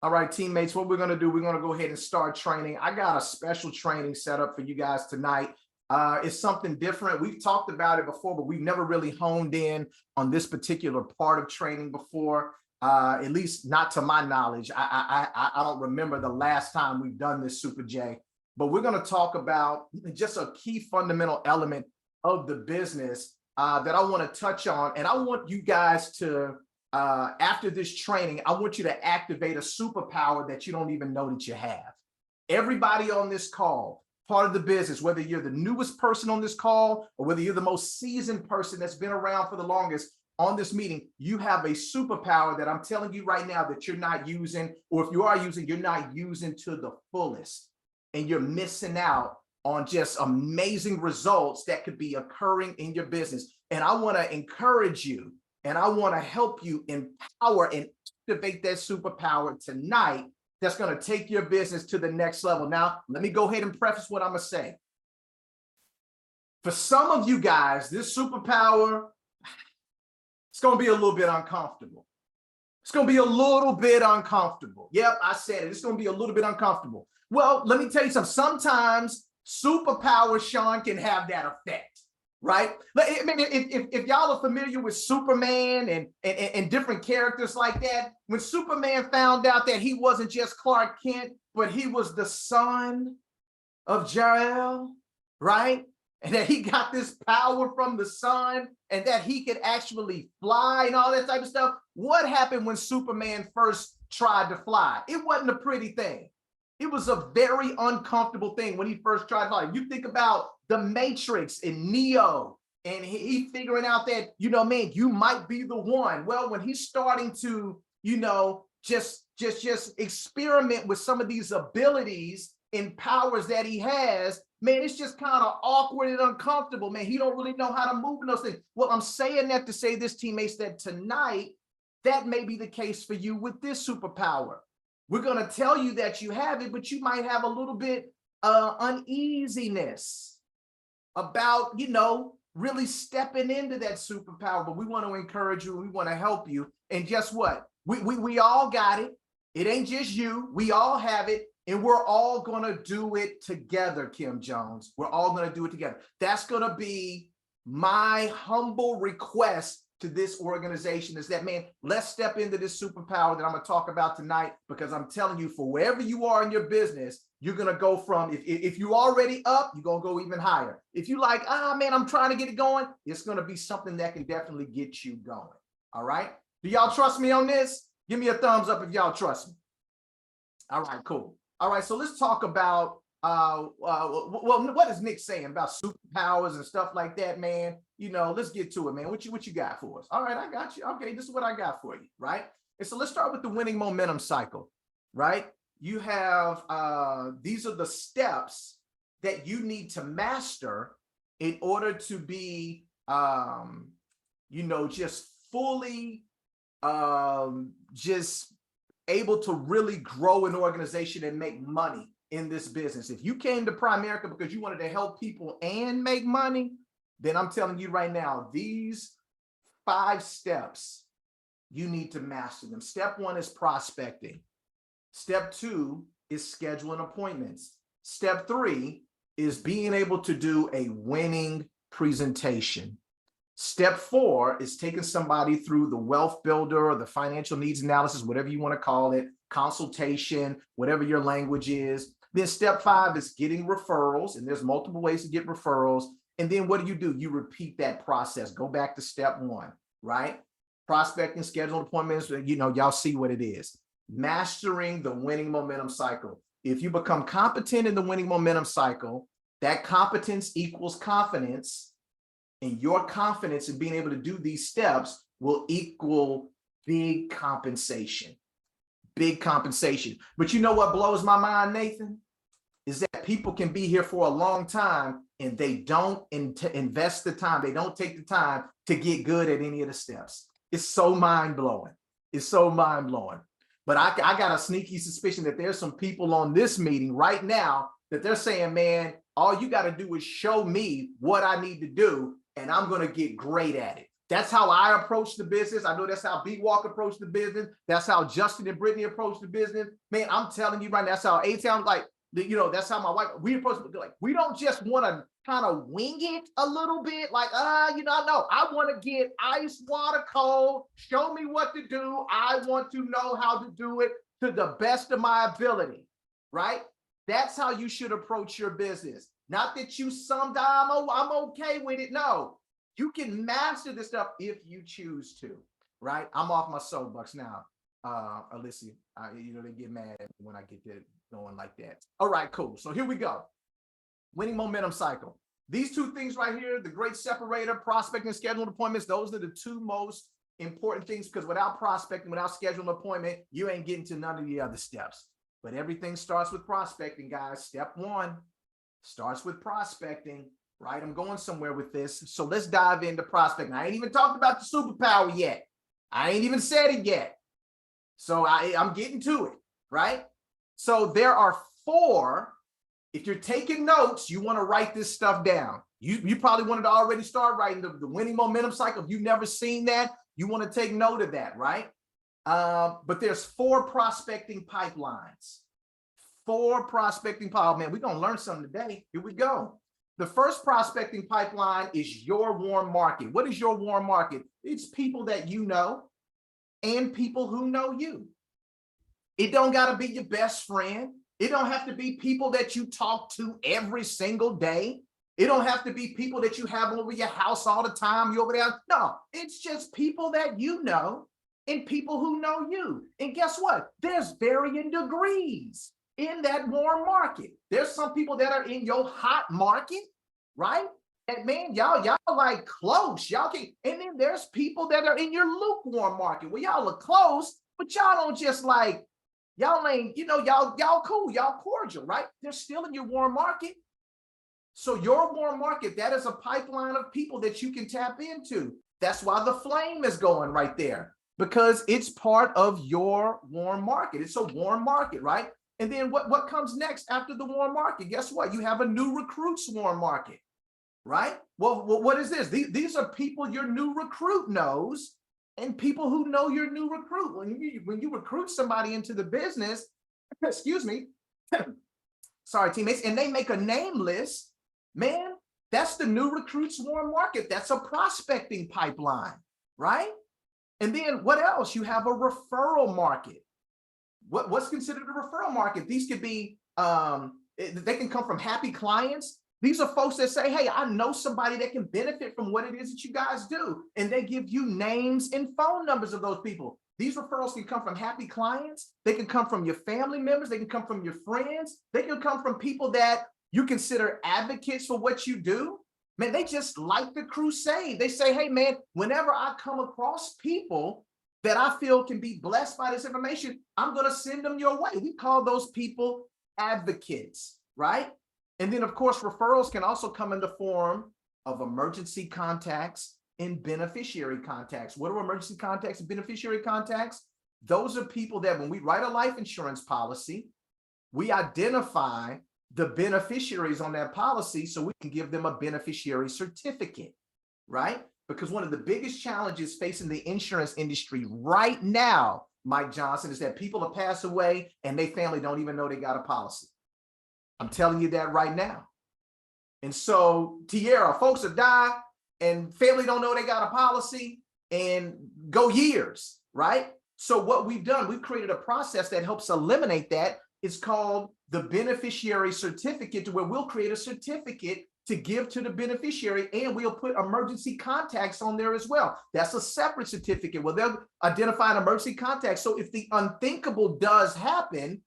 All right, teammates, what we're going to do, we're going to go ahead and start training. I got a special training set up for you guys tonight. It's something different. We've talked about it before, but we've never really honed in on this particular part of training before, at least not to my knowledge. I don't remember the last time we've done this, Super J. But we're going to talk about just a key fundamental element of the business that I want to touch on. And I want you guys to, after this training, I want you to activate a superpower that you don't even know that you have. Everybody on this call, part of the business, whether you're the newest person on this call or whether you're the most seasoned person that's been around for the longest on this meeting, you have a superpower that I'm telling you right now that you're not using, or if you are using, you're not using to the fullest. And you're missing out on just amazing results that could be occurring in your business. And I want to encourage you and I want to help you empower and activate that superpower tonight that's going to take your business to the next level. Now, let me go ahead and preface what I'm going to say. For some of you guys, this superpower, it's going to be a little bit uncomfortable. It's going to be a little bit uncomfortable. Yep, I said it. It's going to be a little bit uncomfortable. Well, let me tell you something. Sometimes superpower, Sean, can have that effect, right? I mean, if y'all are familiar with Superman and different characters like that, when Superman found out that he wasn't just Clark Kent, but he was the son of Jor-El, right? And that he got this power from the sun and that he could actually fly and all that type of stuff. What happened when Superman first tried to fly? It wasn't a pretty thing. It was a very uncomfortable thing when he first tried to fly. You think about the Matrix and Neo, and he figuring out that, you know, man, you might be the one. Well, when he's starting to, you know, just experiment with some of these abilities and powers that he has, man, it's just kind of awkward and uncomfortable, man. He don't really know how to move in those things. Well, I'm saying that to say this, teammates, that tonight, that may be the case for you with this superpower. We're going to tell you that you have it, but you might have a little bit uneasiness about, you know, really stepping into that superpower. But we want to encourage you. We want to help you. And guess what? We all got it. It ain't just you. We all have it. And we're all going to do it together, Kim Jones. We're all going to do it together. That's going to be my humble request to this organization, is that, man, let's step into this superpower that I'm going to talk about tonight, because I'm telling you, for wherever you are in your business, you're going to go from, if you're already up, you're going to go even higher. If you like, man, I'm trying to get it going, it's going to be something that can definitely get you going. All right. Do y'all trust me on this? Give me a thumbs up if y'all trust me. All right, cool. All right. So let's talk about, well, what is Nick saying about superpowers and stuff like that, man? You know, let's get to it, man. What you got for us? All right, I got you. Okay, this is what I got for you, right? And so let's start with the winning momentum cycle, right? You have, these are the steps that you need to master in order to be, you know, just fully, just able to really grow an organization and make money in this business. If you came to Primerica because you wanted to help people and make money, then I'm telling you right now, these 5 steps, you need to master them. Step 1 is prospecting. Step 2 is scheduling appointments. Step 3 is being able to do a winning presentation. Step 4 is taking somebody through the wealth builder or the financial needs analysis, whatever you want to call it, consultation, whatever your language is. Then step 5 is getting referrals, and there's multiple ways to get referrals. And then what do? You repeat that process. Go back to step 1, right? Prospecting, scheduling appointments, you know, y'all see what it is. Mastering the winning momentum cycle. If you become competent in the winning momentum cycle, that competence equals confidence, and your confidence in being able to do these steps will equal big compensation. Big compensation. But you know what blows my mind, Nathan? Is that people can be here for a long time and they don't invest the time. They don't take the time to get good at any of the steps. It's so mind-blowing. It's so mind-blowing. But I got a sneaky suspicion that there's some people on this meeting right now that they're saying, man, all you got to do is show me what I need to do and I'm going to get great at it. That's how I approach the business. I know that's how B Walk approached the business. That's how Justin and Brittany approached the business. Man, I'm telling you right now, that's how A-Town, like, you know, that's how my wife, we approach it. Like, we don't just want to kind of wing it a little bit. Like, you know, no, I want to get ice water cold. Show me what to do. I want to know how to do it to the best of my ability, right? That's how you should approach your business. Not that you sometime, oh, I'm okay with it. No, you can master this stuff if you choose to, right? I'm off my soapbox now. Alyssa, you know, they get mad at me when I get that going like that. All right, cool. So here we go. Winning momentum cycle. These two things right here, the great separator, prospecting and scheduling appointments, those are the two most important things, because without prospecting, without scheduling an appointment, you ain't getting to none of the other steps. But everything starts with prospecting, guys. Step one starts with prospecting, right? I'm going somewhere with this. So let's dive into prospecting. I ain't even talked about the superpower yet. I ain't even said it yet. So I'm getting to it, right? So there are 4. If you're taking notes, you want to write this stuff down. You probably wanted to already start writing the winning momentum cycle. If you've never seen that, you want to take note of that, right? But there's 4 prospecting pipelines. 4 prospecting pipelines. Man, we're going to learn something today. Here we go. The first prospecting pipeline is your warm market. What is your warm market? It's people that you know and people who know you. It don't got to be your best friend. It don't have to be people that you talk to every single day. It don't have to be people that you have over your house all the time. You over there. No, it's just people that you know and people who know you. And guess what? There's varying degrees in that warm market. There's some people that are in your hot market, right? And man, y'all like close. Y'all can, and then there's people that are in your lukewarm market where y'all are close, but y'all don't just like, y'all ain't, you know, y'all cool, y'all cordial, right? They're still in your warm market. So your warm market, that is a pipeline of people that you can tap into. That's why the flame is going right there, because it's part of your warm market. It's a warm market, right? And then what comes next after the warm market? Guess what? You have a new recruits warm market, right? Well, what is this? These are people your new recruit knows and people who know your new recruit. When you recruit somebody into the business, excuse me, sorry, teammates, and they make a name list, man, that's the new recruits warm market. That's a prospecting pipeline, right? And then what else? You have a referral market. What's considered a referral market? These could be, they can come from happy clients. These are folks that say, hey, I know somebody that can benefit from what it is that you guys do. And they give you names and phone numbers of those people. These referrals can come from happy clients. They can come from your family members. They can come from your friends. They can come from people that you consider advocates for what you do. Man, they just like the crusade. They say, hey, man, whenever I come across people that I feel can be blessed by this information, I'm going to send them your way. We call those people advocates, right? And then, of course, referrals can also come in the form of emergency contacts and beneficiary contacts. What are emergency contacts and beneficiary contacts? Those are people that when we write a life insurance policy, we identify the beneficiaries on that policy so we can give them a beneficiary certificate, right? Because one of the biggest challenges facing the insurance industry right now, Mike Johnson, is that people have passed away and their family don't even know they got a policy. I'm telling you that right now. And so, Tierra, folks have died and family don't know they got a policy and go years, right? So what we've done, we've created a process that helps eliminate that. It's called the beneficiary certificate, to where we'll create a certificate to give to the beneficiary, and we'll put emergency contacts on there as well. That's a separate certificate where they'll identify an emergency contact. So if the unthinkable does happen,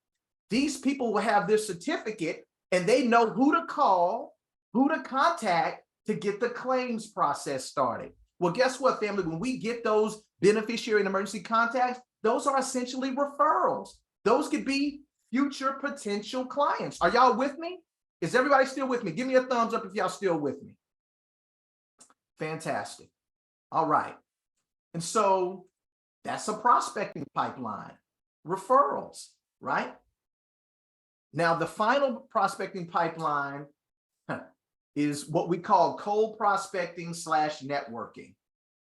these people will have this certificate and they know who to call, who to contact to get the claims process started. Well, guess what, family? When we get those beneficiary and emergency contacts, those are essentially referrals. Those could be future potential clients. Are y'all with me? Is everybody still with me? Give me a thumbs up if y'all still with me. Fantastic. All right. And so that's a prospecting pipeline. Referrals, right? Now, the final prospecting pipeline is what we call cold prospecting / networking.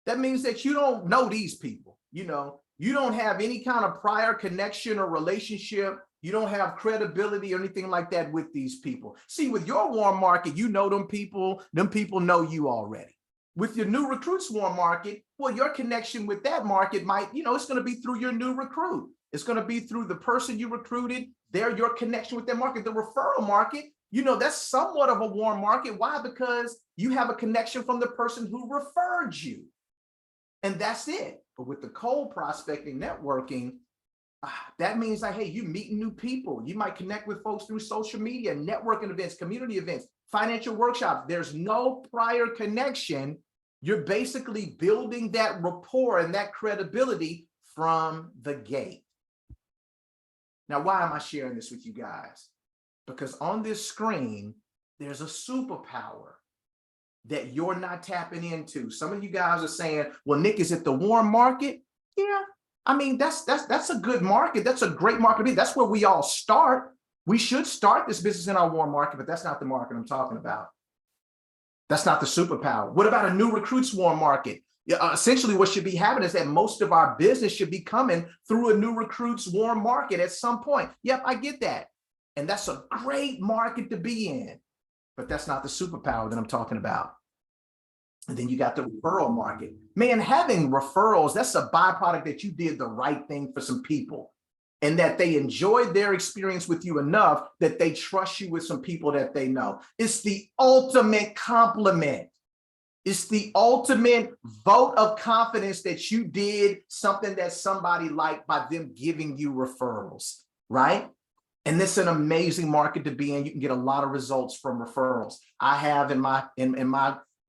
That means that you don't know these people. You don't have any kind of prior connection or relationship. You don't have credibility or anything like that with these people. See, with your warm market, you know them people know you already. With your new recruits warm market, well, your connection with that market might, it's going to be through your new recruit. It's going to be through the person you recruited. They're your connection with that market. The referral market, that's somewhat of a warm market. Why? Because you have a connection from the person who referred you. And that's it. But with the cold prospecting networking, that means like, hey, you meeting new people. You might connect with folks through social media, networking events, community events, financial workshops. There's no prior connection. You're basically building that rapport and that credibility from the gate. Now, why am I sharing this with you guys? Because on this screen, there's a superpower that you're not tapping into. Some of you guys are saying, well, Nick, is it the warm market? Yeah, I mean, that's a good market. That's a great market to be. That's where we all start. We should start this business in our warm market, but that's not the market I'm talking about. That's not the superpower. What about a new recruits warm market? Essentially, what should be happening is that most of our business should be coming through a new recruits warm market at some point. Yep, I get that. And that's a great market to be in, but that's not the superpower that I'm talking about. And then you got the referral market. Man, having referrals, that's a byproduct that you did the right thing for some people and that they enjoyed their experience with you enough that they trust you with some people that they know. It's the ultimate compliment. It's the ultimate vote of confidence that you did something that somebody liked by them giving you referrals, right? And this is an amazing market to be in. You can get a lot of results from referrals. I have in my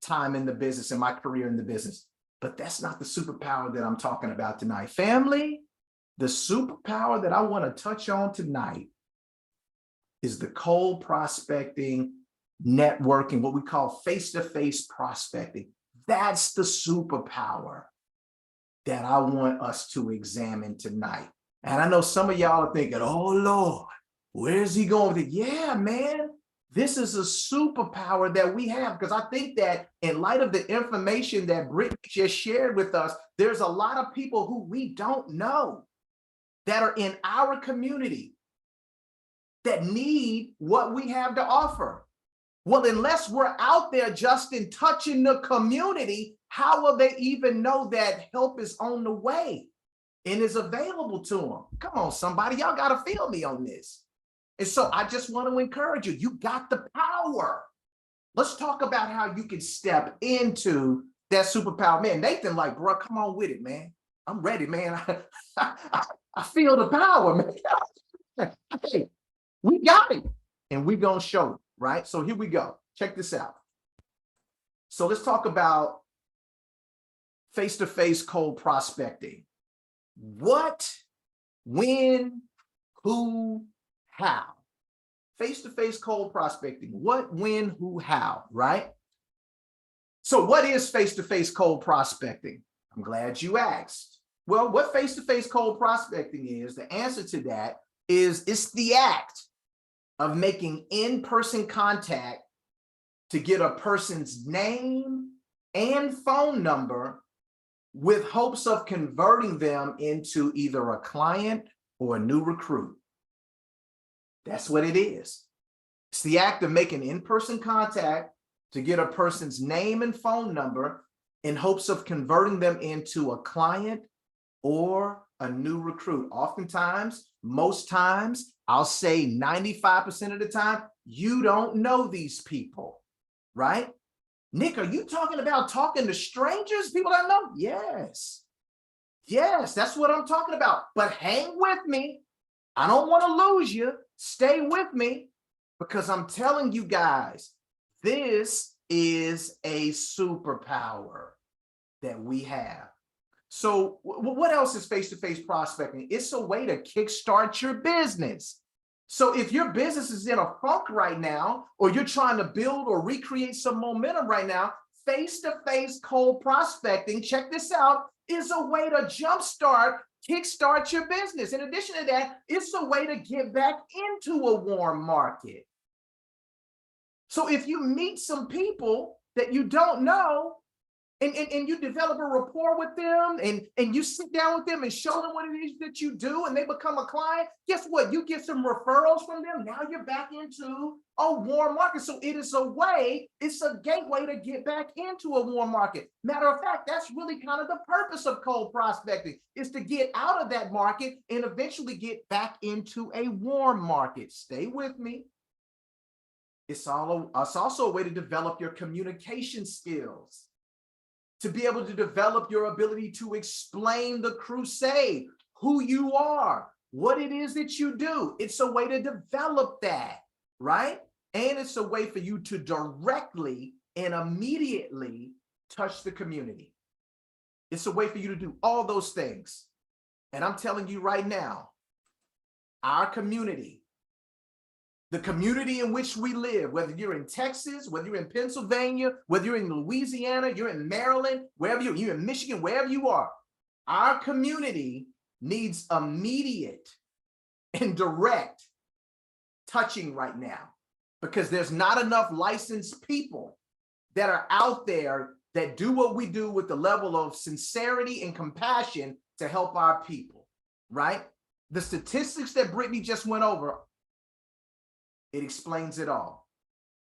time in the business, in my career in the business. But that's not the superpower that I'm talking about tonight. Family, the superpower that I want to touch on tonight is the cold prospecting, networking, what we call face-to-face prospecting. That's the superpower that I want us to examine tonight. And I know some of y'all are thinking, oh, Lord, where's he going with it? Yeah, man, this is a superpower that we have, because I think that in light of the information that Brittany just shared with us, there's a lot of people who we don't know that are in our community that need what we have to offer. Well, unless we're out there, Justin, touching the community, how will they even know that help is on the way and is available to them? Come on, somebody, y'all got to feel me on this. And so I just want to encourage you, you got the power. Let's talk about how you can step into that superpower. Man, Nathan, like, bro, come on with it, man. I'm ready, man. I feel the power, man. Hey, we got it. And we're going to show it, right? So here we go. Check this out. So let's talk about face-to-face cold prospecting. What, when, who, how? Face-to-face cold prospecting. What, when, who, how, right? So what is face-to-face cold prospecting? I'm glad you asked. Well, what face-to-face cold prospecting is, the answer to that is it's the act of making in-person contact to get a person's name and phone number with hopes of converting them into either a client or a new recruit. That's what it is. It's the act of making in-person contact to get a person's name and phone number in hopes of converting them into a client or a new recruit. Oftentimes, most times, I'll say 95% of the time, you don't know these people, right? Nick, are you talking about talking to strangers, people I know? Yes. Yes, that's what I'm talking about. But hang with me. I don't want to lose you. Stay with me, because I'm telling you guys, this is a superpower that we have. So what else is face-to-face prospecting? It's a way to kickstart your business. So if your business is in a funk right now, or you're trying to build or recreate some momentum right now, face-to-face cold prospecting, check this out, is a way to jumpstart, kickstart your business. In addition to that, it's a way to get back into a warm market. So if you meet some people that you don't know, and you develop a rapport with them, and you sit down with them and show them what it is that you do, and they become a client, guess what? You get some referrals from them. Now you're back into a warm market. So it is a way, it's a gateway to get back into a warm market. Matter of fact, that's really kind of the purpose of cold prospecting, is to get out of that market and eventually get back into a warm market. Stay with me. It's also a way to develop your communication skills, to be able to develop your ability to explain the crusade, who you are, what it is that you do. It's a way to develop that, right? And it's a way for you to directly and immediately touch the community. It's a way for you to do all those things. And I'm telling you right now, our community, the community in which we live, whether you're in Texas, whether you're in Pennsylvania, whether you're in Louisiana, you're in Maryland, wherever you're in Michigan, wherever you are, our community needs immediate and direct touching right now, because there's not enough licensed people that are out there that do what we do with the level of sincerity and compassion to help our people, right? The statistics that Brittany just went over, it explains it all.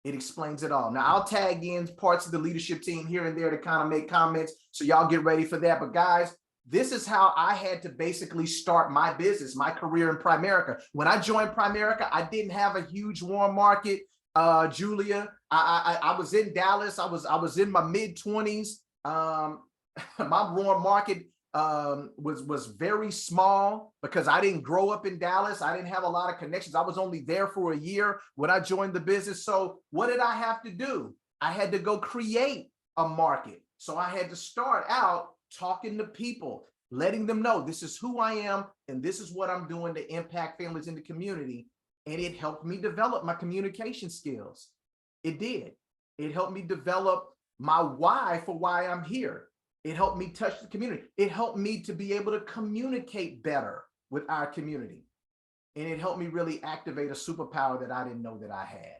It explains it all. Now, I'll tag in parts of the leadership team here and there to kind of make comments, so y'all get ready for that. But guys, this is how I had to basically start my business, my career in Primerica. When I joined Primerica, I didn't have a huge warm market, Julia. I was in Dallas. I was in my mid-20s. My warm market was very small because I didn't grow up in Dallas. I didn't have a lot of connections. I was only there for a year when I joined the business. So what did I have to do? I had to go create a market. So I had to start out talking to people, letting them know this is who I am and this is what I'm doing to impact families in the community. And it helped me develop my communication skills. It did. It helped me develop my why for why I'm here. It helped me touch the community. It helped me to be able to communicate better with our community. And it helped me really activate a superpower that I didn't know that I had.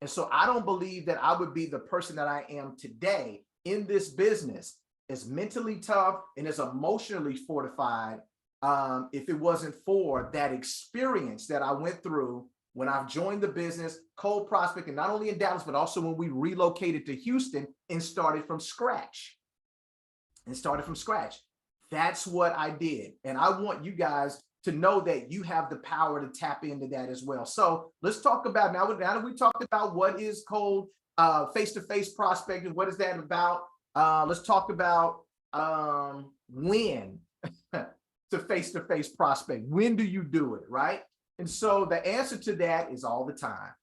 And so I don't believe that I would be the person that I am today in this business, as mentally tough and as emotionally fortified, if it wasn't for that experience that I went through when I joined the business, cold prospecting, not only in Dallas, but also when we relocated to Houston and started from scratch. That's what I did. And I want you guys to know that you have the power to tap into that as well. So let's talk about, now that we talked about what is cold face-to-face prospecting, what is that about? Let's talk about when to face-to-face prospect. When do you do it, right? And so the answer to that is all the time.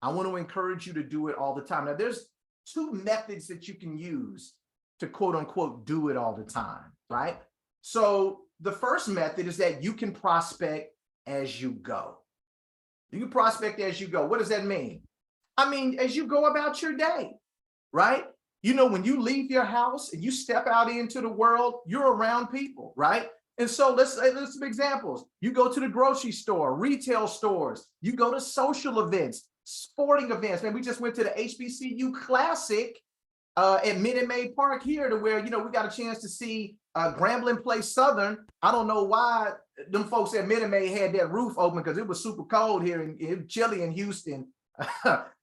I want to encourage you to do it all the time. Now, there's two methods that you can use to quote unquote do it all the time, right? So the first method is that you can prospect as you go. You can prospect as you go. What does that mean? I mean, as you go about your day, right? You know, when you leave your house and you step out into the world, you're around people, right? And so let's some examples. You go to the grocery store, retail stores, you go to social events, sporting events. Man, we just went to the HBCU Classic at Minute Maid Park here, to where, you know, we got a chance to see Grambling play Southern. I don't know why them folks at Minute Maid had that roof open, because it was super cold here and chilly in Houston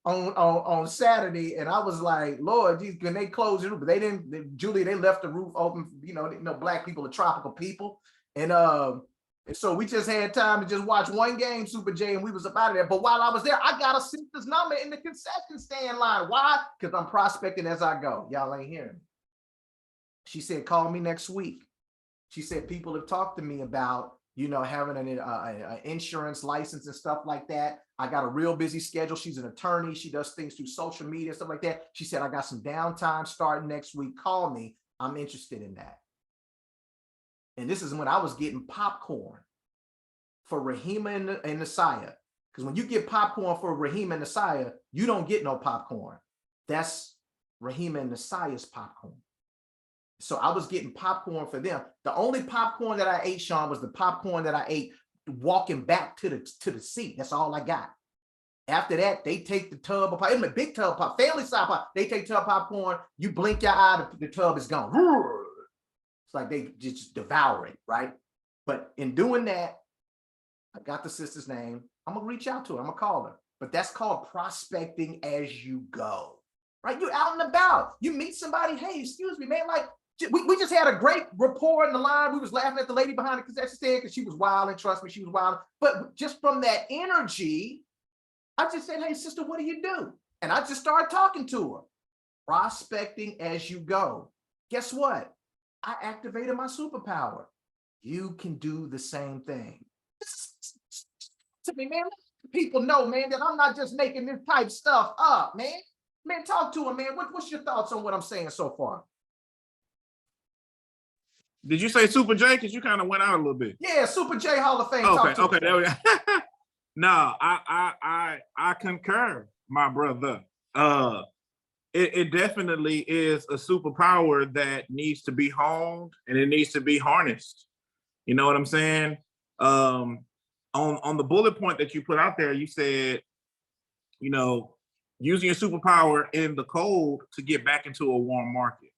on Saturday. And I was like, Lord, geez, can they close the roof? But they didn't. Julie, they left the roof open. You know, black people are tropical people. And so we just had time to just watch one game, Super J, and we was up out of there. But while I was there, I got a sister's number in the concession stand line. Why? Because I'm prospecting as I go. Y'all ain't hearing me. She said, call me next week. She said, people have talked to me about, you know, having an insurance license and stuff like that. I got a real busy schedule. She's an attorney. She does things through social media, stuff like that. She said, I got some downtime starting next week. Call me. I'm interested in that. And this is when I was getting popcorn for Rahima and Nasiah. Because when you get popcorn for Rahima and Nasiah, you don't get no popcorn. That's Rahima and Nasiah's popcorn. So I was getting popcorn for them. The only popcorn that I ate, Sean, was the popcorn that I ate walking back to the seat. That's all I got. After that, they take the tub of popcorn, a big tub of popcorn, family size popcorn. They take tub of popcorn. You blink your eye, the tub is gone. It's like they just devour it, right? But in doing that, I got the sister's name. I'm gonna reach out to her. I'm gonna call her. But that's called prospecting as you go, right? You're out and about. You meet somebody. Hey, excuse me, man. Like we just had a great rapport in the line. We was laughing at the lady behind the concession stand because she was wild, and trust me, she was wild. But just from that energy, I just said, hey, sister, what do you do? And I just started talking to her. Prospecting as you go. Guess what? I activated my superpower. You can do the same thing. To me, man, people know, man, that I'm not just making this type stuff up, man. Man, talk to him, man. What's your thoughts on what I'm saying so far? Did you say Super J? Because you kind of went out a little bit. Yeah, Super J Hall of Fame. Okay, there we go. No, I concur, my brother. It definitely is a superpower that needs to be honed and it needs to be harnessed. You know what I'm saying? On the bullet point that you put out there, you said, you know, using your superpower in the cold to get back into a warm market,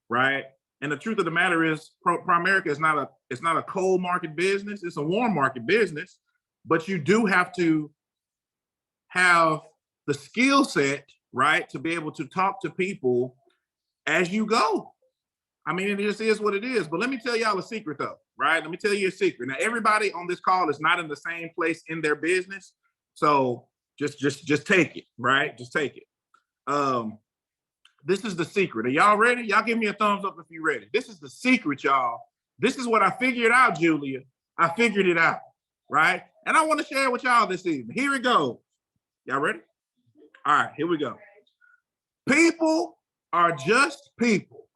right? And the truth of the matter is, Primerica is not a cold market business; it's a warm market business. But you do have to have the skill set, right, to be able to talk to people as you go. I mean, it just is what it is. But let me tell y'all a secret, though, right? Let me tell you a secret. Now, everybody on this call is not in the same place in their business, so just take it, right? Just take it. This is the secret. Are y'all ready? Y'all give me a thumbs up if you're ready. This is the secret, y'all. This is what I figured out, Julia. I figured it out, right? And I want to share it with y'all this evening. Here it goes. Y'all ready? All right, here we go. People are just people.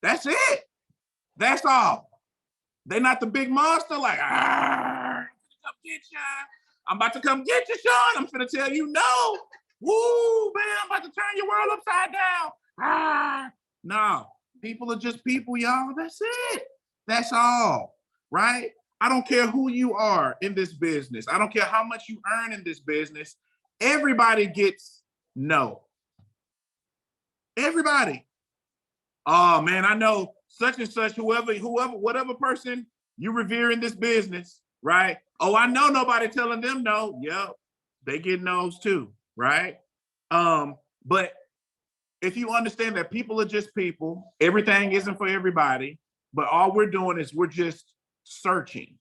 That's it. That's all. They're not the big monster like, come get you. I'm about to come get you, Sean. I'm finna tell you no. Woo, man, I'm about to turn your world upside down. No, people are just people, y'all. That's it. That's all, right? I don't care who you are in this business. I don't care how much you earn in this business. Everybody gets no. Everybody. Oh, man, I know such and such, whatever person you revere in this business, right? Oh, I know nobody telling them no. Yep, they get no's too. Right? But if you understand that people are just people, everything isn't for everybody, but all we're doing is we're just searching.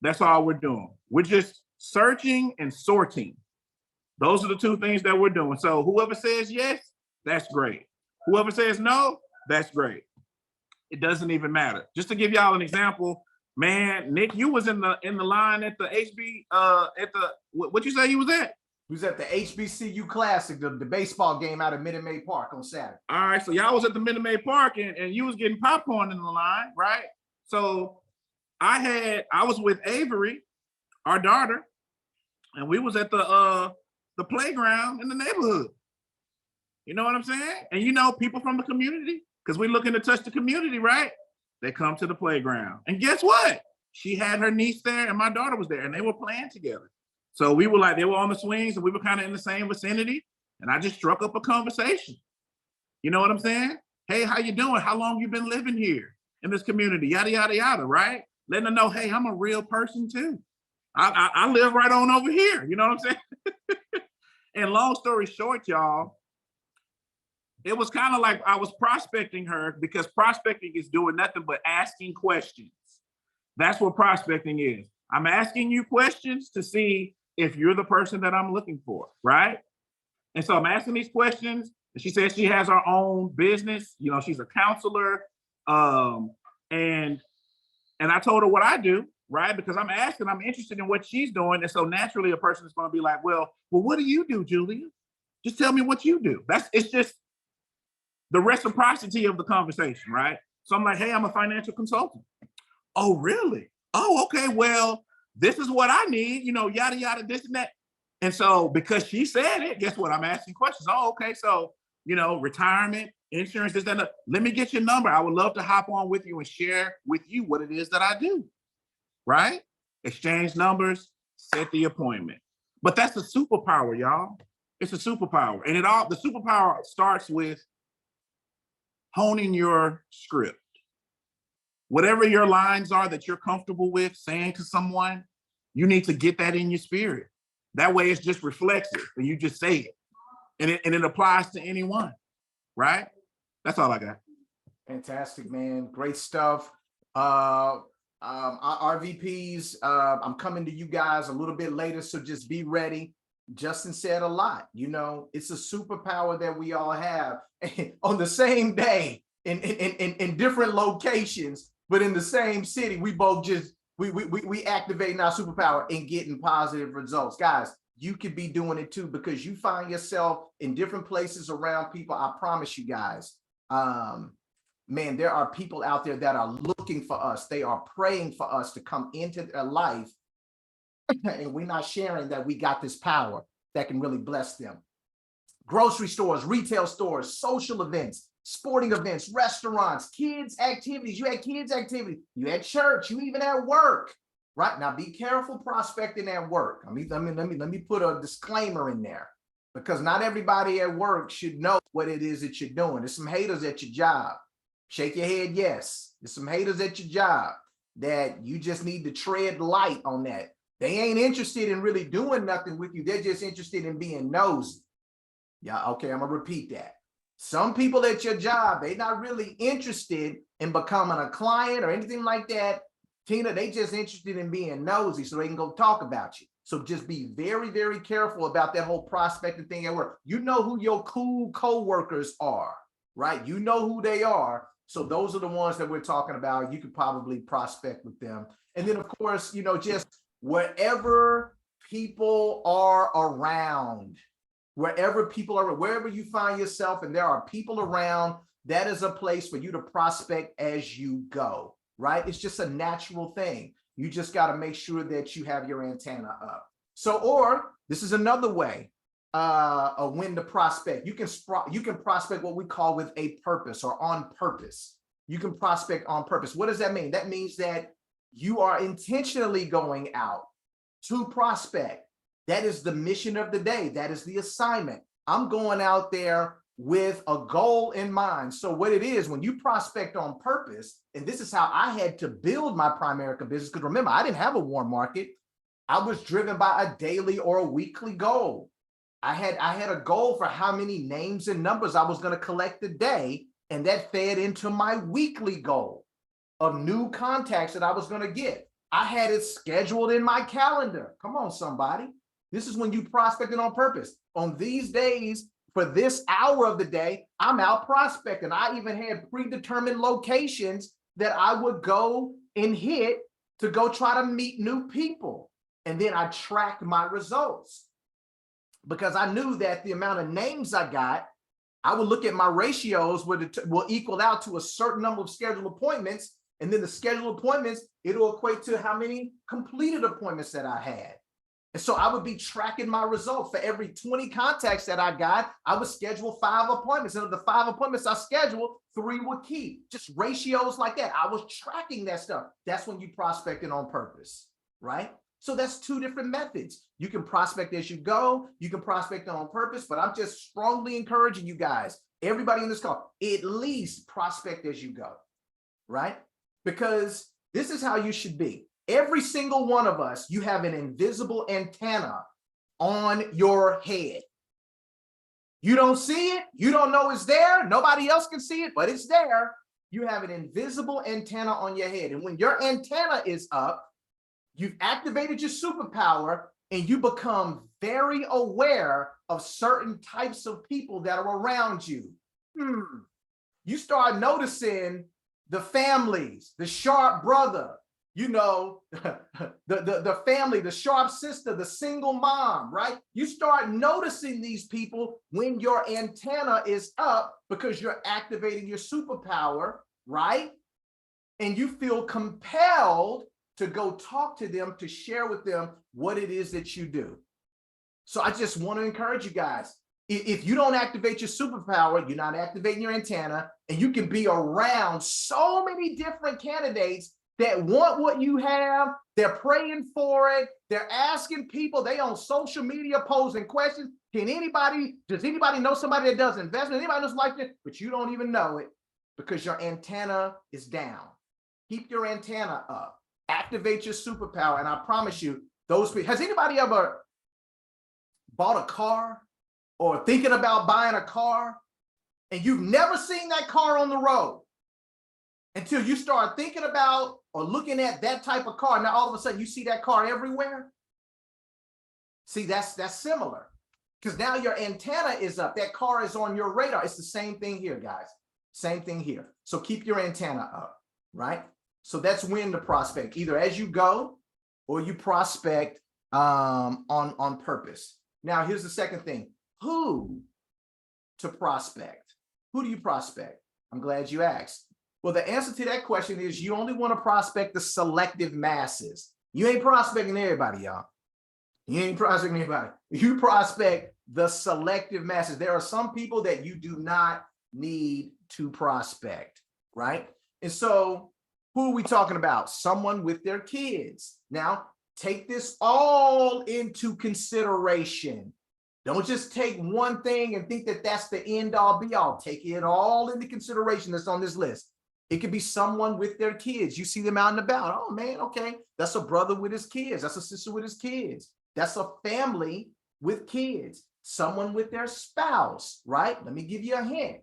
That's all we're doing. We're just searching and sorting. Those are the two things that we're doing. So whoever says yes, that's great. Whoever says no, that's great. It doesn't even matter. Just to give y'all an example, man, Nick, you was in the line at the what you say you was at? He was at the HBCU Classic, the baseball game out of Minute Maid Park on Saturday. All right, so y'all was at the Minute Maid Park and you was getting popcorn in the line, right? So I was with Avery, our daughter, and we was at the playground in the neighborhood. You know what I'm saying? And you know, people from the community, because we're looking to touch the community, right? They come to the playground. And guess what? She had her niece there and my daughter was there and they were playing together. So we were like, they were on the swings and we were kind of in the same vicinity. And I just struck up a conversation. You know what I'm saying? Hey, how you doing? How long you been living here in this community? Yada, yada, yada, right? Letting them know, hey, I'm a real person too. I live right on over here. You know what I'm saying? And long story short, y'all, it was kind of like I was prospecting her because prospecting is doing nothing but asking questions. That's what prospecting is. I'm asking you questions to see if you're the person that I'm looking for, right? And so I'm asking these questions. And she says she has her own business. You know, she's a counselor. And I told her what I do, right? Because I'm asking, I'm interested in what she's doing. And so naturally a person is going to be like, well, what do you do, Julia? Just tell me what you do. It's just the reciprocity of the conversation, right? So I'm like, hey, I'm a financial consultant. Oh, really? Oh, okay. Well, this is what I need, you know, yada, yada, this and that. And so because she said it, guess what? I'm asking questions. Oh, okay. So, you know, retirement, insurance, this, that, and that. Let me get your number. I would love to hop on with you and share with you what it is that I do, right? Exchange numbers, set the appointment. But that's a superpower, y'all. It's a superpower. And the superpower starts with honing your script. Whatever your lines are that you're comfortable with saying to someone, you need to get that in your spirit. That way it's just reflexive and you just say it. And it applies to anyone, right? That's all I got. Fantastic, man. Great stuff. Our RVPs, I'm coming to you guys a little bit later, so just be ready. Justin said a lot. You know, it's a superpower that we all have on the same day in different locations, but in the same city. We both just we activating our superpower and getting positive results. Guys, you could be doing it too, because you find yourself in different places around people. I promise you guys, man, there are people out there that are looking for us. They are praying for us to come into their life. And we're not sharing that we got this power that can really bless them. Grocery stores, retail stores, social events, sporting events, restaurants, kids activities. You had kids activities, you had church, you even had work, right? Now be careful prospecting at work. Let me put a disclaimer in there, because not everybody at work should know what it is that you're doing. There's some haters at your job. Shake your head, yes. There's some haters at your job that you just need to tread light on that. They ain't interested in really doing nothing with you. They're just interested in being nosy. Yeah, okay, I'm gonna repeat that. Some people at your job, they're not really interested in becoming a client or anything like that. Tina, they just interested in being nosy so they can go talk about you. So just be very, very careful about that whole prospecting thing at work. You know who your cool co-workers are, right? You know who they are. So those are the ones that we're talking about. You could probably prospect with them. And then of course, you know, just wherever people are around, wherever you find yourself and there are people around, that is a place for you to prospect as you go, right? It's just a natural thing. You just got to make sure that you have your antenna up. So, or this is another way, a when to prospect. You can prospect what we call with a purpose or on purpose. You can prospect on purpose. What does that mean? That means that you are intentionally going out to prospect. That is the mission of the day. That is the assignment. I'm going out there with a goal in mind. So what it is, when you prospect on purpose, and this is how I had to build my Primerica business, because remember, I didn't have a warm market. I was driven by a daily or a weekly goal. I had a goal for how many names and numbers I was going to collect a day, and that fed into my weekly goal of new contacts that I was going to get. I had it scheduled in my calendar. Come on, somebody. This is when you prospected on purpose. On these days, for this hour of the day, I'm out prospecting. I even had predetermined locations that I would go and hit to go try to meet new people. And then I tracked my results, because I knew that the amount of names I got, I would look at my ratios will equal out to a certain number of scheduled appointments. And then the scheduled appointments, it'll equate to how many completed appointments that I had. And so I would be tracking my results. For every 20 contacts that I got, I would schedule 5 appointments. And of the 5 appointments I scheduled, 3 would keep. Just ratios like that. I was tracking that stuff. That's when you prospecting on purpose, right? So that's 2 different methods. You can prospect as you go. You can prospect on purpose, but I'm just strongly encouraging you guys, everybody in this call, at least prospect as you go, right? Because this is how you should be. Every single one of us, you have an invisible antenna on your head. You don't see it. You don't know it's there. Nobody else can see it, but it's there. You have an invisible antenna on your head. And when your antenna is up, you've activated your superpower and you become very aware of certain types of people that are around you. You start noticing the families, the sharp brother, you know, the family, the sharp sister, the single mom, right? You start noticing these people when your antenna is up, because you're activating your superpower, right? And you feel compelled to go talk to them, to share with them what it is that you do. So I just want to encourage you guys, if you don't activate your superpower, you're not activating your antenna, and you can be around so many different candidates that want what you have. They're praying for it. They're asking people. They on social media posing questions. Does anybody know somebody that does investment? Anybody knows like this? But you don't even know it because your antenna is down. Keep your antenna up. Activate your superpower. And I promise you, those people, has anybody ever bought a car or thinking about buying a car and you've never seen that car on the road until you start thinking about or looking at that type of car? Now, all of a sudden you see that car everywhere. See, that's similar because now your antenna is up. That car is on your radar. It's the same thing here, guys. Same thing here. So keep your antenna up, right? So that's when to prospect, either as you go or you prospect on purpose. Now, here's the second thing. Who to prospect? Who do you prospect? I'm glad you asked. Well, the answer to that question is you only want to prospect the selective masses. You ain't prospecting everybody, y'all. You ain't prospecting everybody. You prospect the selective masses. There are some people that you do not need to prospect, right? And so who are we talking about? Someone with their kids. Now, take this all into consideration. Don't just take one thing and think that that's the end all be all. Take it all into consideration that's on this list. It could be someone with their kids. You see them out and about. Oh man, okay. That's a brother with his kids. That's a sister with his kids. That's a family with kids. Someone with their spouse, right? Let me give you a hint.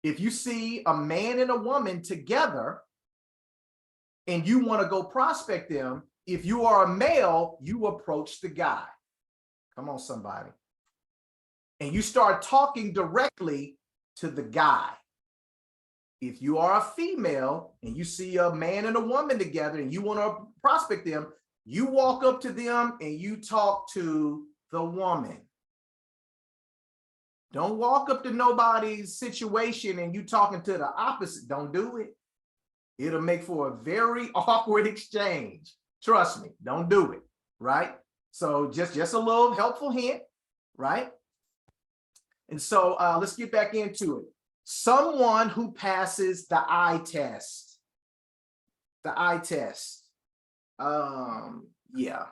If you see a man and a woman together and you want to go prospect them, if you are a male, you approach the guy. Come on, somebody. And you start talking directly to the guy. If you are a female and you see a man and a woman together and you want to prospect them, you walk up to them and you talk to the woman. Don't walk up to nobody's situation and you talking to the opposite. Don't do it. It'll make for a very awkward exchange. Trust me, don't do it, right? So just a little helpful hint, right? And so let's get back into it. Someone who passes the eye test. The eye test. Yeah.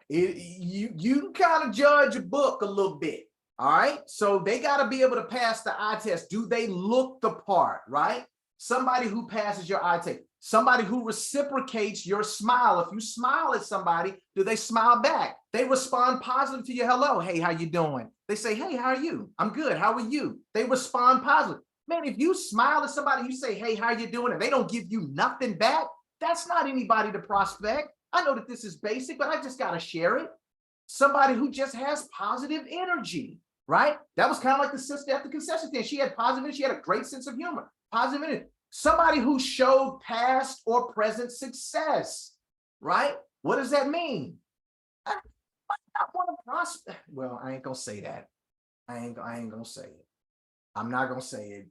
You kind of judge a book a little bit, all right? So they got to be able to pass the eye test. Do they look the part, right? Somebody who passes your eye test. Somebody who reciprocates your smile. If you smile at somebody, do they smile back? They respond positive to your hello. Hey, how you doing? They say, hey, how are you? I'm good. How are you? They respond positive. Man, if you smile at somebody, you say, hey, how you doing? And they don't give you nothing back, that's not anybody to prospect. I know that this is basic, but I just got to share it. Somebody who just has positive energy, right? That was kind of like the sister at the concession stand. She had positive energy. She had a great sense of humor, positive energy. Somebody who showed past or present success, right? What does that mean? I want to prospect. Well, I ain't going to say that. I ain't going to say it. I'm not going to say it,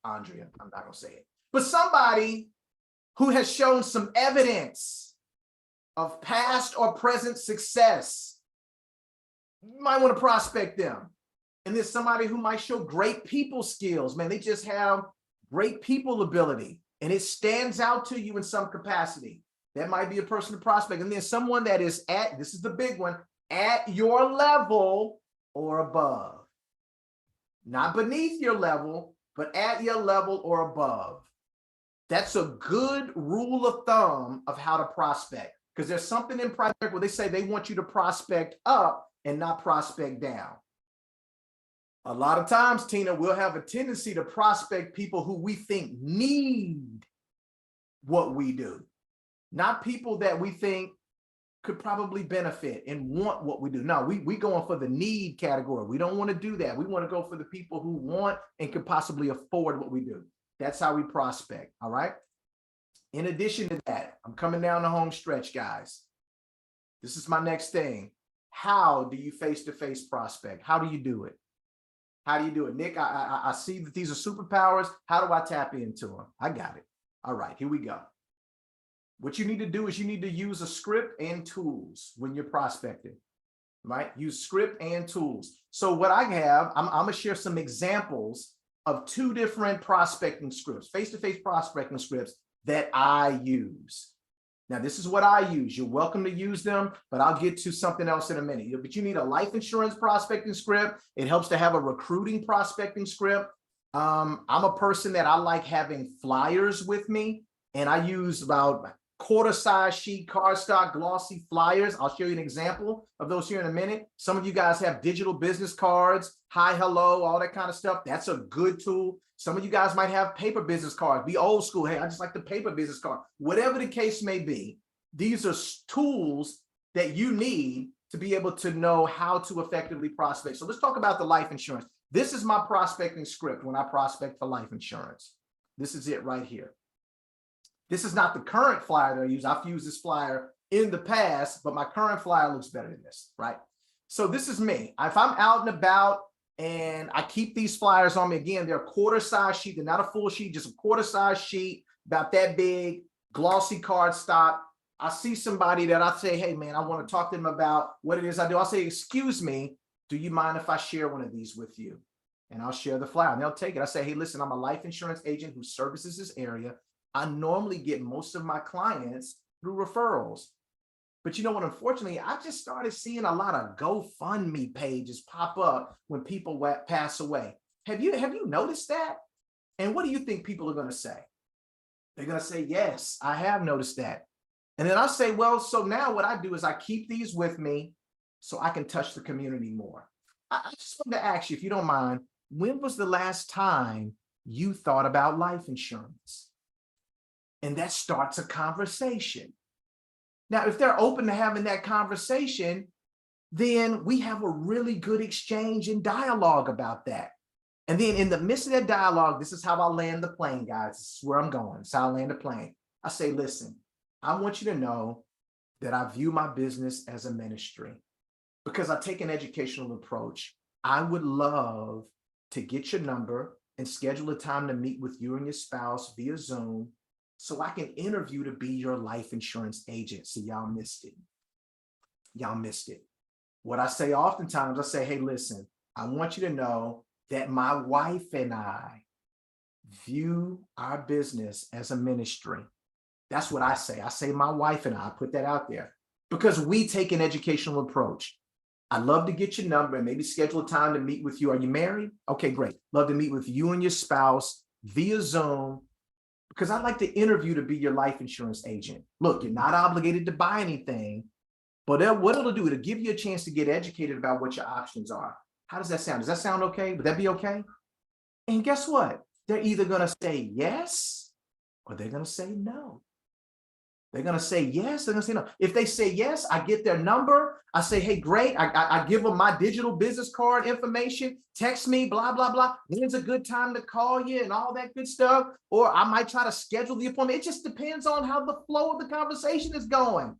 Andrea. I'm not going to say it. But somebody who has shown some evidence of past or present success, you might want to prospect them. And there's somebody who might show great people skills. Man, they just have great people ability and it stands out to you in some capacity. That might be a person to prospect. And then someone that is at, this is the big one, at your level or above. Not beneath your level, but at your level or above. That's a good rule of thumb of how to prospect. Because there's something in prospect where they say they want you to prospect up and not prospect down. A lot of times, Tina, we'll have a tendency to prospect people who we think need what we do, not people that we think could probably benefit and want what we do. No, we going for the need category. We don't want to do that. We want to go for the people who want and could possibly afford what we do. That's how we prospect, all right? In addition to that, I'm coming down the home stretch, guys. This is my next thing. How do you face-to-face prospect? How do you do it? How do you do it? Nick, I see that these are superpowers. How do I tap into them? I got it. All right, here we go. What you need to do is you need to use a script and tools when you're prospecting, right? Use script and tools. So what I have, I'm going to share some examples of 2 different prospecting scripts, face-to-face prospecting scripts that I use. Now, this is what I use. You're welcome to use them, but I'll get to something else in a minute. But you need a life insurance prospecting script. It helps to have a recruiting prospecting script. I'm a person that I like having flyers with me, and I use about quarter-size sheet cardstock glossy flyers. I'll show you an example of those here in a minute. Some of you guys have digital business cards, hi, hello, all that kind of stuff. That's a good tool. Some of you guys might have paper business cards. Be old school. Hey, I just like the paper business card. Whatever the case may be, these are tools that you need to be able to know how to effectively prospect. So let's talk about the life insurance. This is my prospecting script when I prospect for life insurance. This is it right here. This is not the current flyer that I use. I've used this flyer in the past, but my current flyer looks better than this, right? So this is me. If I'm out and about and I keep these flyers on me, again, they're a quarter-size sheet. They're not a full sheet, just a quarter-size sheet, about that big, glossy cardstock. I see somebody that I say, hey, man, I want to talk to them about what it is I do. I'll say, excuse me, do you mind if I share one of these with you? And I'll share the flyer and they'll take it. I say, hey, listen, I'm a life insurance agent who services this area. I normally get most of my clients through referrals. But you know what, unfortunately, I just started seeing a lot of GoFundMe pages pop up when people pass away. Have you noticed that? And what do you think people are going to say? They're going to say, yes, I have noticed that. And then I say, well, so now what I do is I keep these with me so I can touch the community more. I just wanted to ask you, if you don't mind, when was the last time you thought about life insurance? And that starts a conversation. Now, if they're open to having that conversation, then we have a really good exchange and dialogue about that. And then in the midst of that dialogue, this is how I land the plane, guys. This is where I'm going. This is how I land the plane. I say, listen, I want you to know that I view my business as a ministry because I take an educational approach. I would love to get your number and schedule a time to meet with you and your spouse via Zoom so I can interview to be your life insurance agent. So y'all missed it. Y'all missed it. What I say oftentimes, I say, hey, listen, I want you to know that my wife and I view our business as a ministry. That's what I say. I say my wife and I put that out there because we take an educational approach. I'd love to get your number and maybe schedule a time to meet with you. Are you married? Okay, great. Love to meet with you and your spouse via Zoom because I'd like to interview to be your life insurance agent. Look, you're not obligated to buy anything, but what it'll do, it'll give you a chance to get educated about what your options are. How does that sound? Does that sound okay? Would that be okay? And guess what? They're either going to say yes or they're going to say no. They're going to say yes, they're going to say no. If they say yes, I get their number. I say, hey, great. I give them my digital business card information. Text me, blah, blah, blah. When's a good time to call you and all that good stuff? Or I might try to schedule the appointment. It just depends on how the flow of the conversation is going.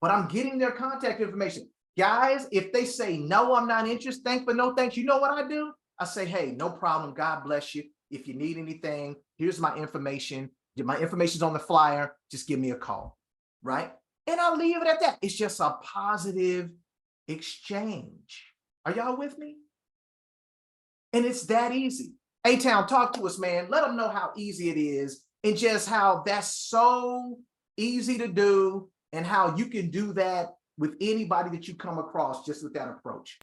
But I'm getting their contact information. Guys, if they say, no, I'm not interested, thanks, but no thanks, you know what I do? I say, hey, no problem. God bless you. If you need anything, here's my information. My information's on the flyer. Just give me a call, right? And I'll leave it at that. It's just a positive exchange. Are y'all with me? And it's that easy. A-Town, talk to us, man. Let them know how easy it is and just how that's so easy to do and how you can do that with anybody that you come across just with that approach.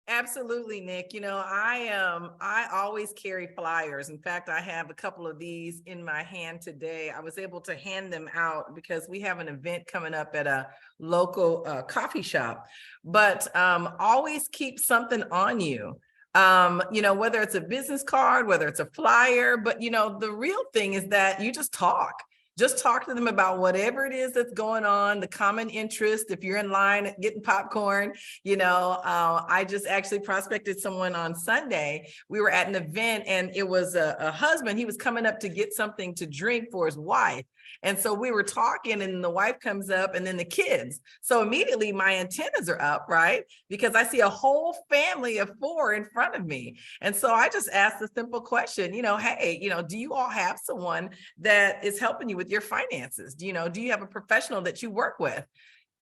Absolutely, Nick. You know, I always carry flyers. In fact, I have a couple of these in my hand today. I was able to hand them out because we have an event coming up at a local coffee shop. But always keep something on you. You know, whether it's a business card, whether it's a flyer, but you know, the real thing is that you just talk. Just talk to them about whatever it is that's going on, the common interest. If you're in line getting popcorn, you know, I just actually prospected someone on Sunday. We were at an event and it was a husband. He was coming up to get something to drink for his wife. And so we were talking and the wife comes up and then the kids. So immediately my antennas are up, right? Because I see a whole family of 4 in front of me. And so I just asked a simple question, you know, hey, you know, do you all have someone that is helping you with your finances? Do you have a professional that you work with?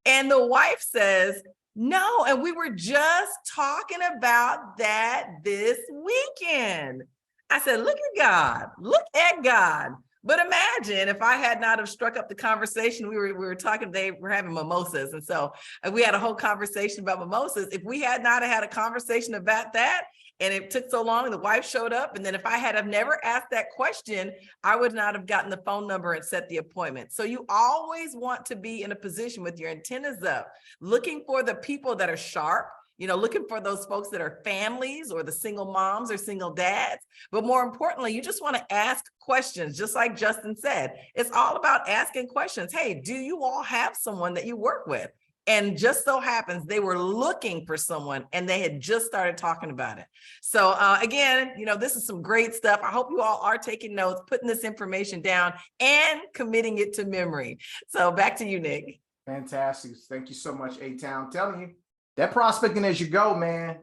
And the wife says, no. And we were just talking about that this weekend. I said, look at God, look at God. But imagine if I had not have struck up the conversation, we were talking, they were having mimosas. And so we had a whole conversation about mimosas. If we had not had a conversation about that, and it took so long, the wife showed up. And then if I had have never asked that question, I would not have gotten the phone number and set the appointment. So you always want to be in a position with your antennas up, looking for the people that are sharp, looking for those folks that are families or the single moms or single dads. But more importantly, you just want to ask questions, just like Justin said. It's all about asking questions. Hey, do you all have someone that you work with? And just so happens they were looking for someone and they had just started talking about it. So again, this is some great stuff. I hope you all are taking notes, putting this information down and committing it to memory. So back to you, Nick. Fantastic. Thank you so much, A-Town. Telling you, that prospecting as you go, man,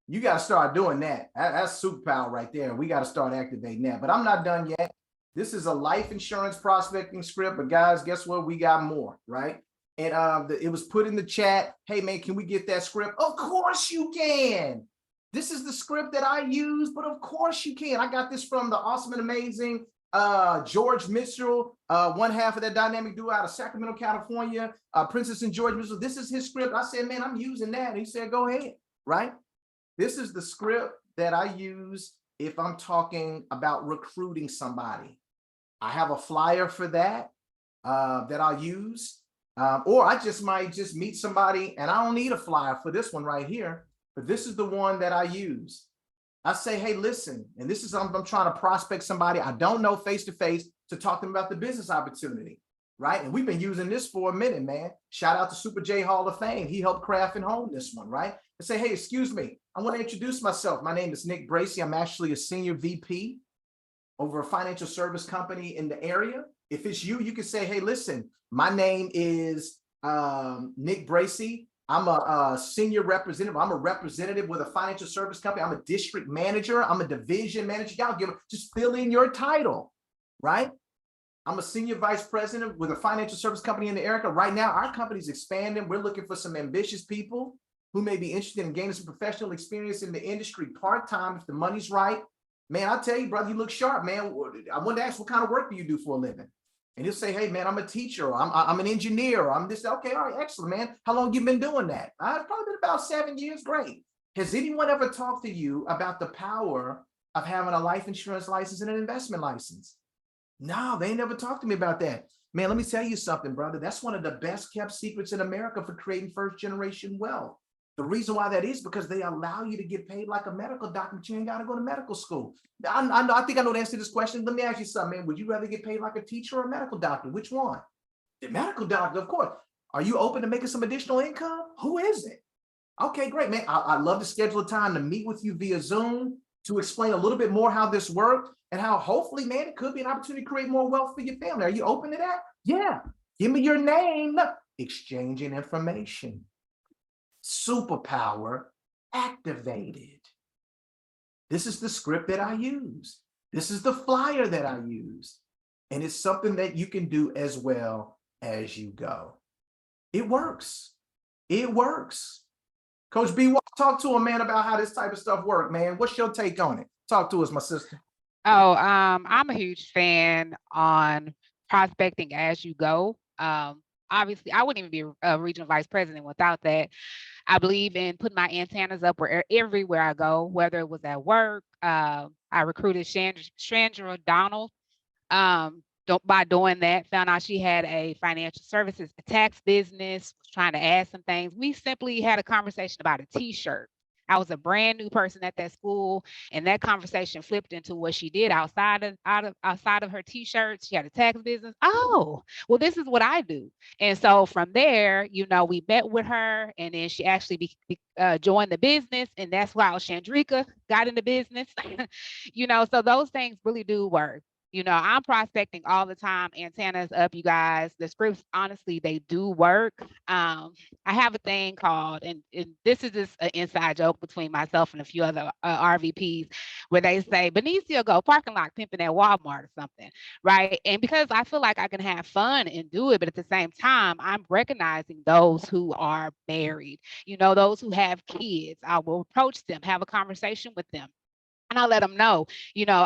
you got to start doing that. That's superpower right there. We got to start activating that. But I'm not done yet. This is a life insurance prospecting script. But guys, guess what? We got more, right? And it was put in the chat. Hey, man, can we get that script? Of course you can. This is the script that I use, but of course you can. I got this from the awesome and amazing George Mitchell, one half of that dynamic duo out of Sacramento, California, Princess and George Mitchell. This is his script. I said, man, I'm using that. And he said, go ahead, right? This is the script that I use if I'm talking about recruiting somebody. I have a flyer for that that I'll use. Or I just might meet somebody and I don't need a flyer for this one right here, but this is the one that I use. I say, hey, listen, and this is, I'm trying to prospect somebody I don't know face-to-face to talk to them about the business opportunity, right? And we've been using this for a minute, man. Shout out to Super J Hall of Fame. He helped craft and hone this one, right? I say, hey, excuse me, I want to introduce myself. My name is Nick Bracey. I'm actually a senior VP over a financial service company in the area. If it's you, you can say, hey, listen, my name is Nick Bracey. I'm a senior representative. I'm a representative with a financial service company. I'm a district manager. I'm a division manager. Y'all just fill in your title, right? I'm a senior vice president with a financial service company in the area. Right now, our company's expanding. We're looking for some ambitious people who may be interested in gaining some professional experience in the industry part-time if the money's right. Man, I'll tell you, brother, you look sharp, man. I wanted to ask, what kind of work do you do for a living? And he'll say, hey, man, I'm a teacher. I'm an engineer. I'm this. Okay, all right, excellent, man. How long you been doing that? I've probably been about 7 years. Great. Has anyone ever talked to you about the power of having a life insurance license and an investment license? No, they never talked to me about that. Man, let me tell you something, brother. That's one of the best kept secrets in America for creating first generation wealth. The reason why that is because they allow you to get paid like a medical doctor, but you ain't got to go to medical school. I think I know the answer to this question. Let me ask you something, man. Would you rather get paid like a teacher or a medical doctor? Which one? The medical doctor, of course. Are you open to making some additional income? Who is it? Okay, great, man. I'd love to schedule a time to meet with you via Zoom to explain a little bit more how this worked and how hopefully, man, it could be an opportunity to create more wealth for your family. Are you open to that? Yeah. Give me your name. Exchanging information. Superpower activated. This is the script that I use. This is the flyer that I use. And it's something that you can do as well as you go. It works. It works. Coach B, talk to a man about how this type of stuff works, man. What's your take on it? Talk to us, my sister. Oh, I'm a huge fan on prospecting as you go. Obviously, I wouldn't even be a regional vice president without that. I believe in putting my antennas up everywhere I go, whether it was at work. I recruited Chandra Donald. By doing that, found out she had a financial services, a tax business, was trying to add some things. We simply had a conversation about a t-shirt. I was a brand new person at that school, and that conversation flipped into what she did outside of her t-shirts. She had a tax business. Oh, well, this is what I do. And so from there, we met with her, and then she actually joined the business, and that's why Chandrika got into business. So those things really do work. I'm prospecting all the time, antennas up, you guys. The scripts, honestly, they do work. I have a thing called, and this is just an inside joke between myself and a few other RVPs, where they say, Benicio, go parking lot pimping at Walmart or something, right? And because I feel like I can have fun and do it, but at the same time, I'm recognizing those who are married, those who have kids. I will approach them, have a conversation with them. And I let them know,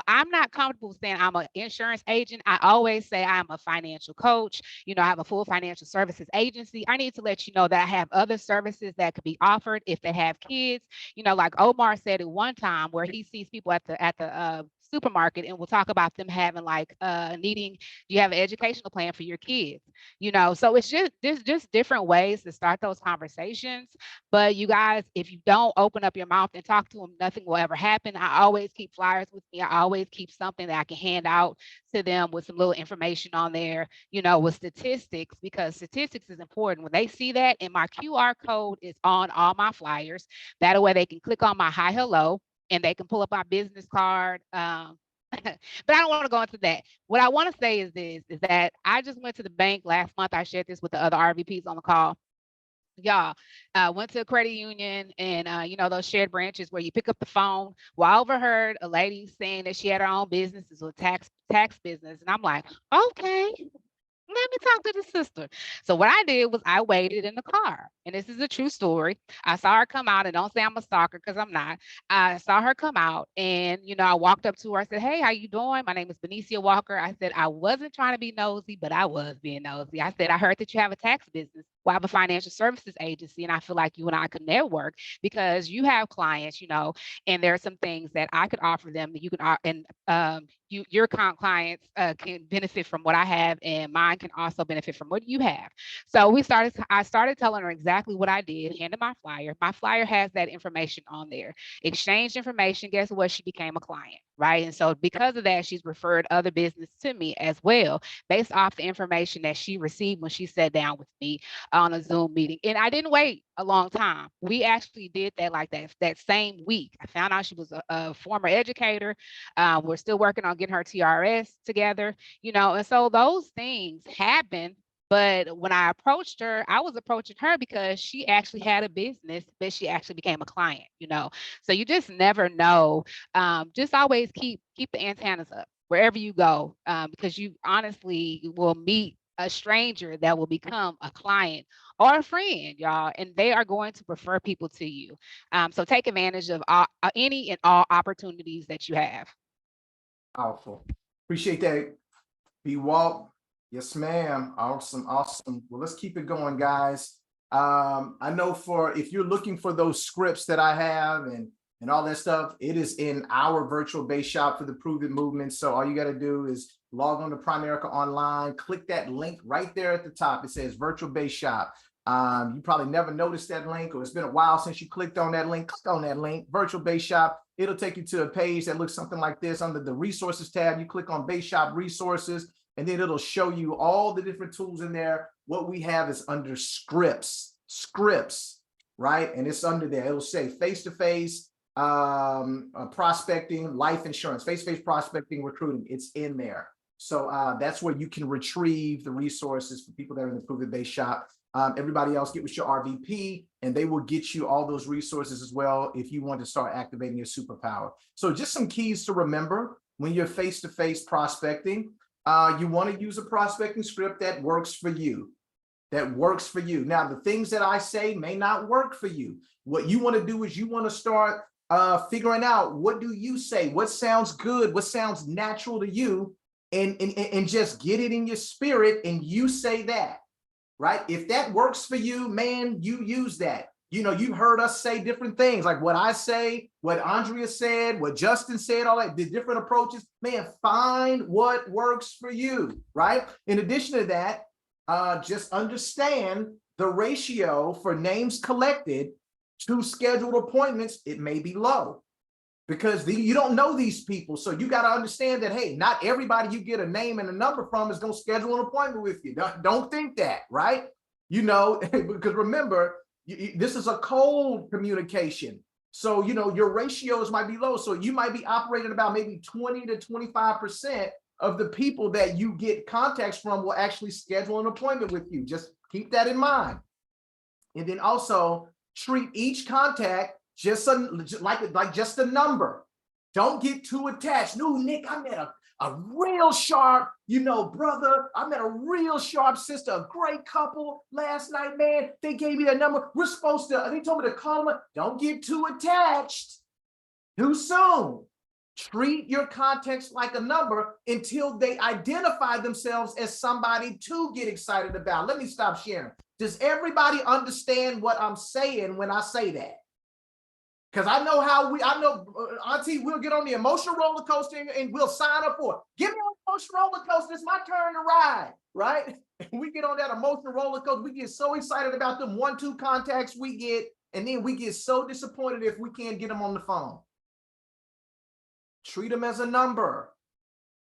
I'm not comfortable saying I'm an insurance agent. I always say I'm a financial coach. I have a full financial services agency. I need to let you know that I have other services that could be offered if they have kids. Like Omar said at one time, where he sees people at the supermarket and we'll talk about them having like needing, do you have an educational plan for your kids? So it's just different ways to start those conversations. But you guys, if you don't open up your mouth and talk to them, nothing will ever happen. I always keep flyers with me. I always keep something that I can hand out to them with some little information on there, with statistics, because statistics is important. When they see that, and my QR code is on all my flyers, that way they can click on my hi, hello, and they can pull up my business card. But I don't want to go into that. What I want to say is this, is that I just went to the bank last month. I shared this with the other RVPs on the call. Y'all, went to a credit union, and those shared branches where you pick up the phone. Well, I overheard a lady saying that she had her own business, is a tax business, and I'm like, okay, let me talk to the sister. So what I did was I waited in the car, and this is a true story. I saw her come out, and don't say I'm a stalker, because I'm not. I saw her come out, and I walked up to her. I said, "Hey, how you doing? My name is Benicia Walker." I said, "I wasn't trying to be nosy, but I was being nosy." I said, "I heard that you have a tax business. Well, I have a financial services agency, and I feel like you and I could network because you have clients, and there are some things that I could offer them that you can, and your clients can benefit from what I have, and mine can also benefit from what you have." So I started telling her exactly what I did, handed my flyer. My flyer has that information on there. Exchanged information, guess what? She became a client, right? And so because of that, she's referred other business to me as well, based off the information that she received when she sat down with me on a Zoom meeting. And I didn't wait a long time. We actually did that like that same week. I found out she was a former educator. We're still working on getting her TRS together, and so those things happen. But when I approached her, I was approaching her because she actually had a business, but she actually became a client. So you just never know. Just always keep the antennas up wherever you go, because you honestly will meet a stranger that will become a client or a friend, y'all, and they are going to refer people to you. So take advantage of any and all opportunities that you have. Powerful. Appreciate that, B Walt. Yes, ma'am. Awesome, awesome. Well, let's keep it going, guys. I know if you're looking for those scripts that I have and all that stuff, it is in our virtual base shop for the Prove It movement. So all you got to do is log on to Primerica Online, click that link right there at the top. It says virtual base shop. You probably never noticed that link, or it's been a while since you clicked on that link. Click on that link, virtual base shop. It'll take you to a page that looks something like this. Under the resources tab, you click on base shop resources, and then it'll show you all the different tools in there. What we have is under scripts, right? And it's under there. It'll say face-to-face prospecting, life insurance, face-to-face prospecting, recruiting. It's in there. So that's where you can retrieve the resources for people that are in the Prove It Base shop. Everybody else, get with your RVP, and they will get you all those resources as well if you want to start activating your superpower. So just some keys to remember when you're face-to-face prospecting. You want to use a prospecting script that works for you. Now, the things that I say may not work for you. What you want to do is you want to start figuring out, what do you say? What sounds good? What sounds natural to you? And just get it in your spirit, and you say that, right? If that works for you, man, you use that. You've heard us say different things, like what I say, what Andrea said, what Justin said, all that, the different approaches. Man, find what works for you, right? In addition to that, just understand the ratio for names collected to scheduled appointments. It may be low because you don't know these people. So you got to understand that, hey, not everybody you get a name and a number from is going to schedule an appointment with you. Don't think that, right? Because remember, this is a cold communication. So, your ratios might be low. So you might be operating about maybe 20 to 25% of the people that you get contacts from will actually schedule an appointment with you. Just keep that in mind. And then also treat each contact just like just a number. Don't get too attached. No, Nick, I met a real sharp, brother. I met a real sharp sister, a great couple last night, man. They gave me their number. They told me to call them. Don't get too attached too soon. Treat your contacts like a number until they identify themselves as somebody to get excited about. Let me stop sharing. Does everybody understand what I'm saying when I say that? Because I know Auntie, we'll get on the emotional roller coaster and we'll sign up for it. Give me an emotional roller coaster. It's my turn to ride, right? And we get on that emotional roller coaster. We get so excited about them 1-2 contacts we get, and then we get so disappointed if we can't get them on the phone. Treat them as a number.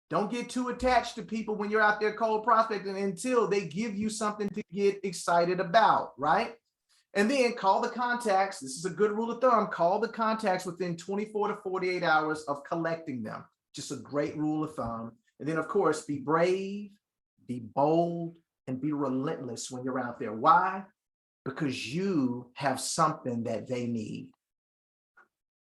Don't get too attached to people when you're out there cold prospecting until they give you something to get excited about, right? And then call the contacts. This is a good rule of thumb. Call the contacts within 24 to 48 hours of collecting them. Just a great rule of thumb. And then, of course, be brave, be bold, and be relentless when you're out there. Why? Because you have something that they need.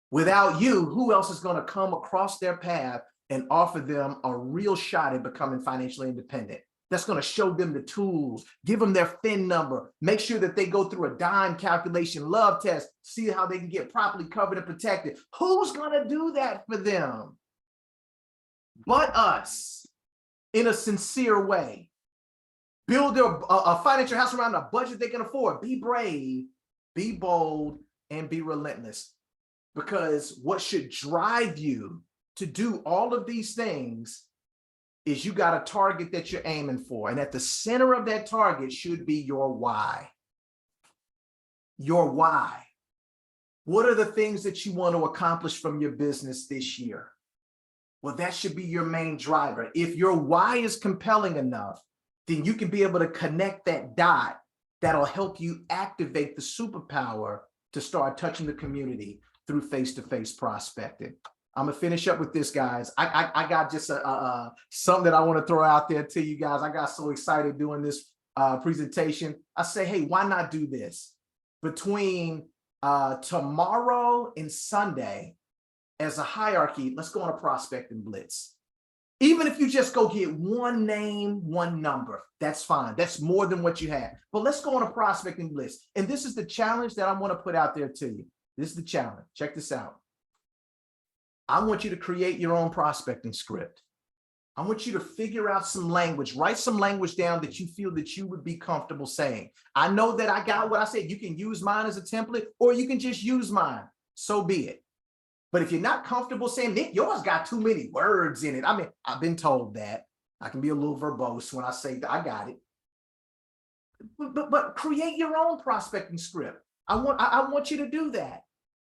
Without you, who else is going to come across their path and offer them a real shot at becoming financially independent? That's going to show them the tools, give them their FIN number, make sure that they go through a dime calculation, love test, see how they can get properly covered and protected. Who's going to do that for them but us, in a sincere way? Build a financial house around a budget they can afford. Be brave, be bold, and be relentless. Because what should drive you to do all of these things is you got a target that you're aiming for. And at the center of that target should be your why. Your why. What are the things that you want to accomplish from your business this year? Well, that should be your main driver. If your why is compelling enough, then you can be able to connect that dot that'll help you activate the superpower to start touching the community through face-to-face prospecting. I'm gonna finish up with this, guys. I got just something that I want to throw out there to you guys. I got so excited doing this presentation. I say, hey, why not do this? Between tomorrow and Sunday, as a hierarchy, let's go on a prospecting blitz. Even if you just go get one name, one number, that's fine. That's more than what you have. But let's go on a prospecting blitz. And this is the challenge that I want to put out there to you. This is the challenge. Check this out. I want you to create your own prospecting script. I want you to figure out some language, write some language down that you feel that you would be comfortable saying. I know that I got what I said. You can use mine as a template, or you can just use mine. So be it. But if you're not comfortable saying, Nick, yours got too many words in it. I mean, I've been told that. I can be a little verbose when I say that I got it. But create your own prospecting script. I want you to do that.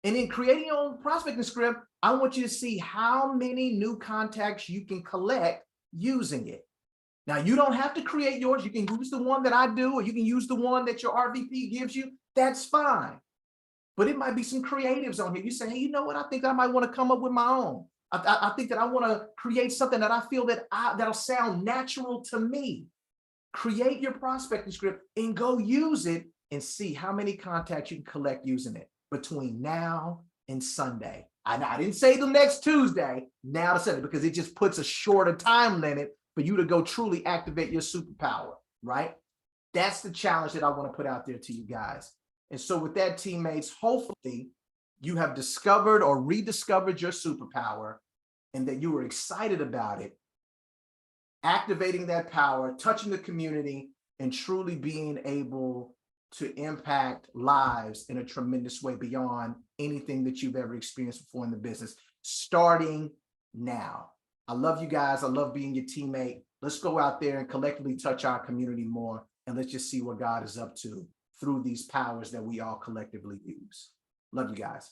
And in creating your own prospecting script, I want you to see how many new contacts you can collect using it. Now, you don't have to create yours. You can use the one that I do, or you can use the one that your RVP gives you. That's fine. But it might be some creatives on here. You say, hey, you know what? I think I might want to come up with my own. I think that I want to create something that I feel that that'll sound natural to me. Create your prospecting script and go use it and see how many contacts you can collect using it between now and Sunday. I didn't say the next Tuesday, now to Sunday, because it just puts a shorter time limit for you to go truly activate your superpower, right? That's the challenge that I want to put out there to you guys. And so with that, teammates, hopefully you have discovered or rediscovered your superpower and that you were excited about it, activating that power, touching the community, and truly being able to impact lives in a tremendous way beyond anything that you've ever experienced before in the business, starting now. I love you guys. I love being your teammate. Let's go out there and collectively touch our community more, and let's just see what God is up to through these powers that we all collectively use. Love you guys.